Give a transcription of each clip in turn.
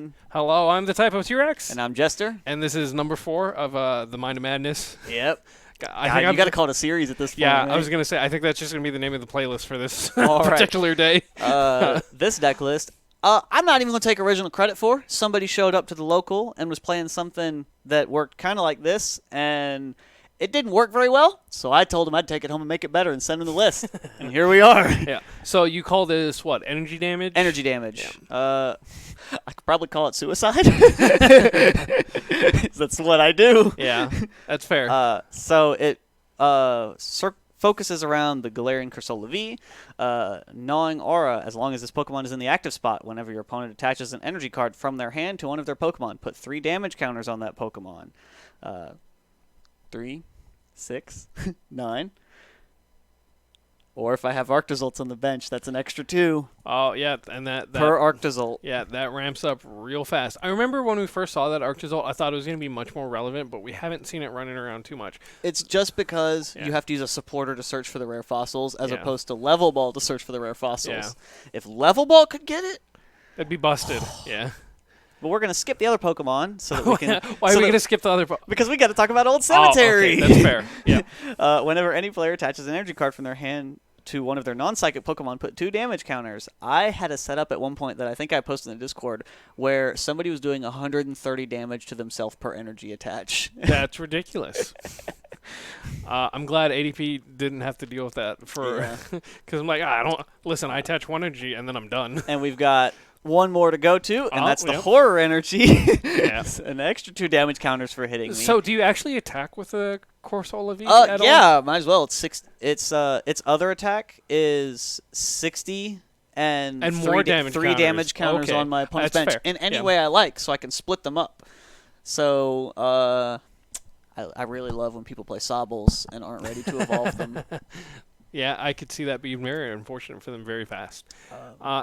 Ryan. Hello, I'm the Typo T-Rex. And I'm Jester. And this is number 4 of the Mind of Madness. Yep. I think you got to call it a series at this point. Yeah, right? I was going to say, I think that's just going to be the name of the playlist for this All right. particular day. This deck list, I'm not even going to take original credit for. Somebody showed up to the local and was playing something that worked kind of like this, and it didn't work very well, so I told him I'd take it home and make it better and send him the list. And here we are. Yeah. So you call this, what, energy damage? Energy damage. Yeah. I could probably call it suicide. That's what I do. Yeah, that's fair. So it focuses around the Galarian Cursola V, Gnawing Aura. As long as this Pokemon is in the active spot, whenever your opponent attaches an energy card from their hand to one of their Pokemon, put 3 damage counters on that Pokemon. 3, 6, 9. Or if I have Arctozolts on the bench, that's an extra 2. Oh, yeah, and that per Arctozolt. Yeah, that ramps up real fast. I remember when we first saw that Arctozolt, I thought it was going to be much more relevant, but we haven't seen it running around too much. It's just because you have to use a supporter to search for the rare fossils as Yeah. opposed to Level Ball to search for the rare fossils. Yeah. If Level Ball could get it, That'd be busted. Yeah. but we're going to skip the other Pokemon so that we can... Why are we going to skip the other? Because we got to talk about Old Cemetery. Oh, okay. That's fair. Yeah. Whenever any player attaches an energy card from their hand to one of their non-psychic Pokemon, put 2 damage counters. I had a setup at one point that I think I posted in the Discord where somebody was doing 130 damage to themselves per energy attach. That's ridiculous. I'm glad ADP didn't have to deal with that for because I'm like, I attach 1 energy and then I'm done. And we've got one more to go to, and that's the yep. horror energy. Yeah. An extra 2 damage counters for hitting me. So do you actually attack with a Corsola V at all? Yeah, might as well. Its other attack is 60 and more damage 3 damage counters okay. on my opponent's That's bench fair. in any Yeah. way I like, so I can split them up. So I really love when people play Sobbles and aren't ready to evolve them. Yeah, I could see that being very unfortunate for them very fast.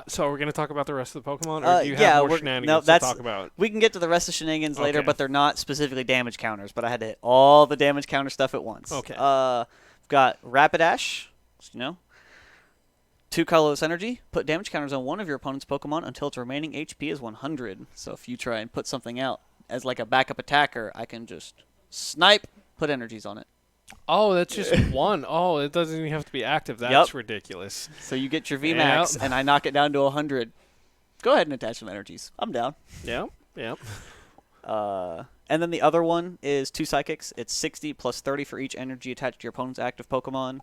So we're going to talk about the rest of the Pokemon, or do you have more shenanigans to talk about? We can get to the rest of shenanigans later, Okay. but they're not specifically damage counters, but I had to hit all the damage counter stuff at once. Okay. We've got Rapidash, 2 colorless energy. Put damage counters on one of your opponent's Pokemon until its remaining HP is 100. So if you try and put something out as like a backup attacker, I can just snipe, put energies on it. Oh, that's just 1. Oh, it doesn't even have to be active. That's ridiculous. So you get your VMAX, and I knock it down to 100. Go ahead and attach some energies. I'm down. Yeah, yeah. And then the other one is 2 Psychics. It's 60 plus 30 for each energy attached to your opponent's active Pokemon,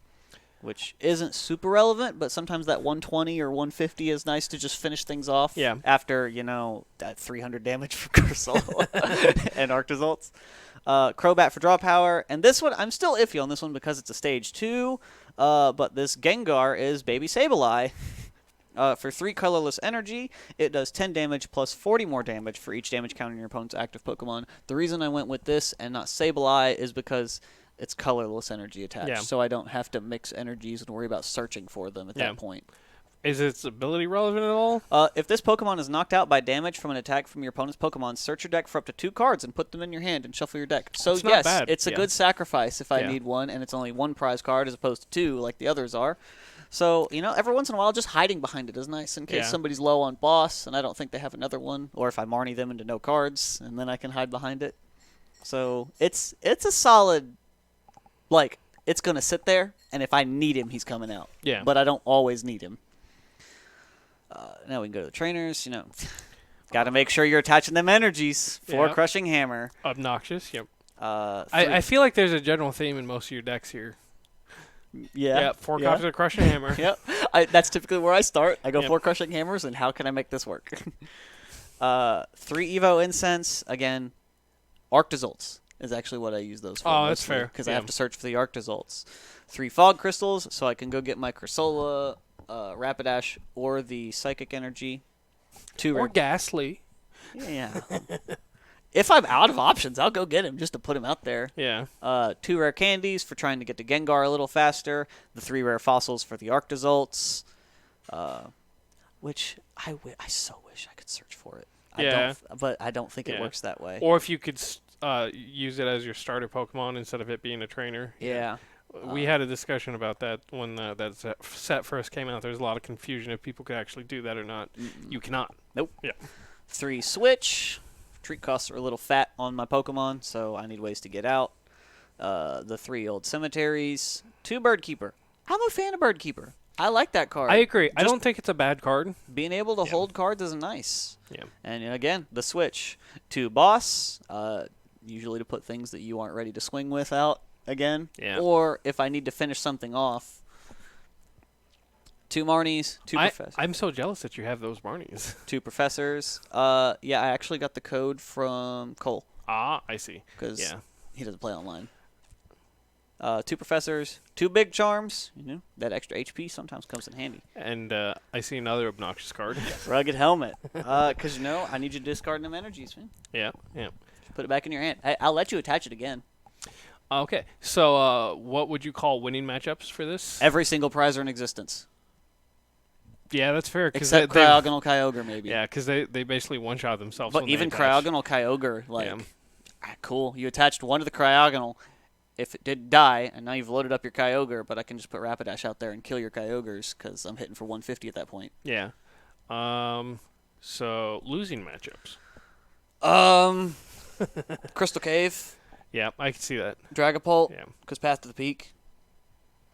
which isn't super relevant, but sometimes that 120 or 150 is nice to just finish things off after, that 300 damage from Cursola and Arctozolts. Crobat for draw power. And this one, I'm still iffy on this one because it's a stage 2, but this Gengar is Baby Sableye. For 3 colorless energy, it does 10 damage plus 40 more damage for each damage counter in your opponent's active Pokemon. The reason I went with this and not Sableye is because it's colorless energy attached, so I don't have to mix energies and worry about searching for them at that point. Is its ability relevant at all? If this Pokemon is knocked out by damage from an attack from your opponent's Pokemon, search your deck for up to 2 cards and put them in your hand and shuffle your deck. So it's not yes, bad. it's a good sacrifice if I need one, and it's only 1 prize card as opposed to 2 like the others are. So, every once in a while, just hiding behind it is nice in case somebody's low on boss, and I don't think they have another one, or if I Marnie them into no cards, and then I can hide behind it. So it's a solid, it's going to sit there, and if I need him, he's coming out. Yeah. But I don't always need him. Now we can go to the trainers, Got to make sure you're attaching them energies for Crushing Hammer. Obnoxious, yep. 3. I feel like there's a general theme in most of your decks here. Yeah. 4 copies of Crushing Hammer. Yep. That's typically where I start. I go 4 Crushing Hammers, and how can I make this work? 3 Evo Incense. Again, Arctozolts is actually what I use those for. Oh, that's fair. Because I have to search for the Arctozolts. 3 Fog Crystals, so I can go get my Cursola, Rapidash, or the Psychic Energy. 2 or Ghastly. Yeah. If I'm out of options, I'll go get him just to put him out there. Yeah. 2 rare candies for trying to get to Gengar a little faster. The 3 rare fossils for the Arctozolts. Which I so wish I could search for it. But I don't think it works that way. Or if you could use it as your starter Pokemon instead of it being a trainer. Yeah. We had a discussion about that when that set first came out. There was a lot of confusion if people could actually do that or not. You cannot. Nope. Yeah. 3 switch. Treat costs are a little fat on my Pokemon, so I need ways to get out. The 3 old cemeteries. 2 bird keeper. I'm a fan of bird keeper. I like that card. I agree. I Just don't think it's a bad card. being able to hold cards is nice. Yeah. And again, the switch. 2 boss. Usually to put things that you aren't ready to swing with out again. Yeah. Or if I need to finish something off. 2 Marnies, 2 professors. I'm so jealous that you have those Barneys. 2 professors. Yeah, I actually got the code from Cole Ah, I see. because he doesn't play online. 2 professors, 2 big charms. You know, that extra HP sometimes comes in handy. And I see another obnoxious card. Rugged helmet. Because I need you to discard them energies, man. Yeah. Put it back in your hand. I'll let you attach it again. Okay. So what would you call winning matchups for this? Every single prizer in existence. Yeah, that's fair. Except Cryogonal Kyogre, maybe. Yeah, because they basically one-shot themselves. But when they even attach. Cryogonal Kyogre, cool. You attached one to the Cryogonal. If it did die, and now you've loaded up your Kyogre, but I can just put Rapidash out there and kill your Kyogres because I'm hitting for 150 at that point. Yeah. So losing matchups. Crystal Cave, Yeah, I can see that. Dragapult, Yeah. because Path to the Peak.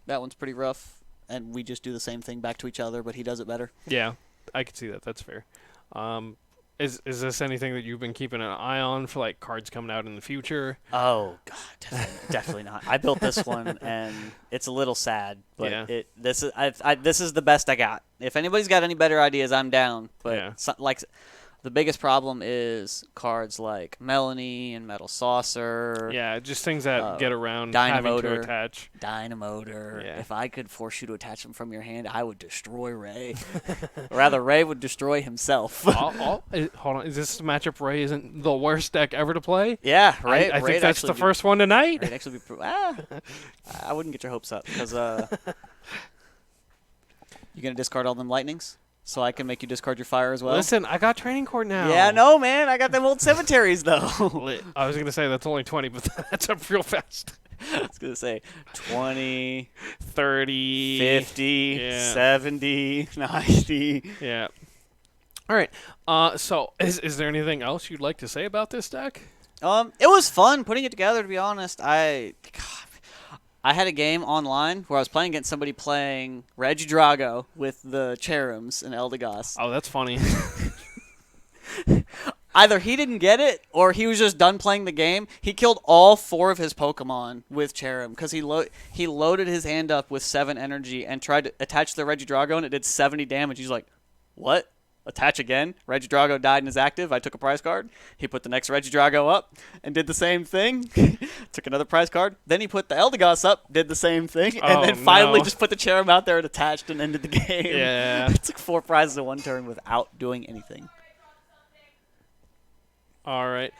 That one's pretty rough. And we just do the same thing back to each other, but he does it better. Yeah, I can see that. That's fair. Is this anything that you've been keeping an eye on for like cards coming out in the future? Oh God, definitely not. I built this one, and it's a little sad, but Yeah. this is the best I got. If anybody's got any better ideas, I'm down. But the biggest problem is cards like Melanie and Metal Saucer. Yeah, just things that get around having to Dynamotor. attach. Dynamotor. Yeah. If I could force you to attach them from your hand, I would destroy Ray. Or rather, Ray would destroy himself. Hold on, is this matchup Ray isn't the worst deck ever to play? Yeah, Ray. I think Ray'd that's actually the be- first one tonight. Ray'd actually be. I wouldn't get your hopes up because you gonna discard all them lightnings, so I can make you discard your fire as well. Listen, I got training court now. Yeah, no, man. I got them old cemeteries though. I was gonna say that's only 20, but that's up real fast. I was gonna say 20, 30, 50, Yeah. 70, 90. Yeah. All right. So is there anything else you'd like to say about this deck? It was fun putting it together. To be honest, I had a game online where I was playing against somebody playing Regidrago with the Cherums and Eldegoss. Oh, that's funny. Either he didn't get it or he was just done playing the game. He killed all 4 of his Pokemon with Cherum because he loaded his hand up with 7 energy and tried to attach the Regidrago and it did 70 damage. He's like, what? Attach again? Regidrago died and is active. I took a prize card. He put the next Regidrago up and did the same thing. Took another prize card. Then he put the Eldegoss up, did the same thing, and then finally just put the Cherum out there and attached and ended the game. Yeah. It took 4 prizes in 1 turn without doing anything. All right.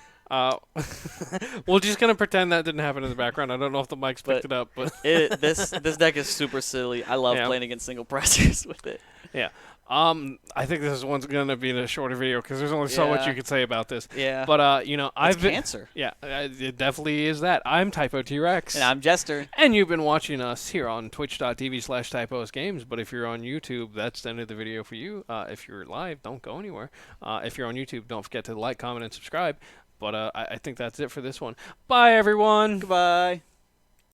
We're just gonna pretend that didn't happen in the background. I don't know if the mics picked it up, but this deck is super silly. I love playing against single pressers with it. Yeah. I think this one's gonna be in a shorter video because there's only so much you could say about this. Yeah. But I've been cancer. Yeah, it definitely is that. I'm Typo T-Rex. And I'm Jester. And you've been watching us here on twitch.tv/TypoHouseGames. But if you're on YouTube, that's the end of the video for you. If you're live, don't go anywhere. If you're on YouTube, don't forget to like, comment, and subscribe. But I think that's it for this one. Bye, everyone. Goodbye.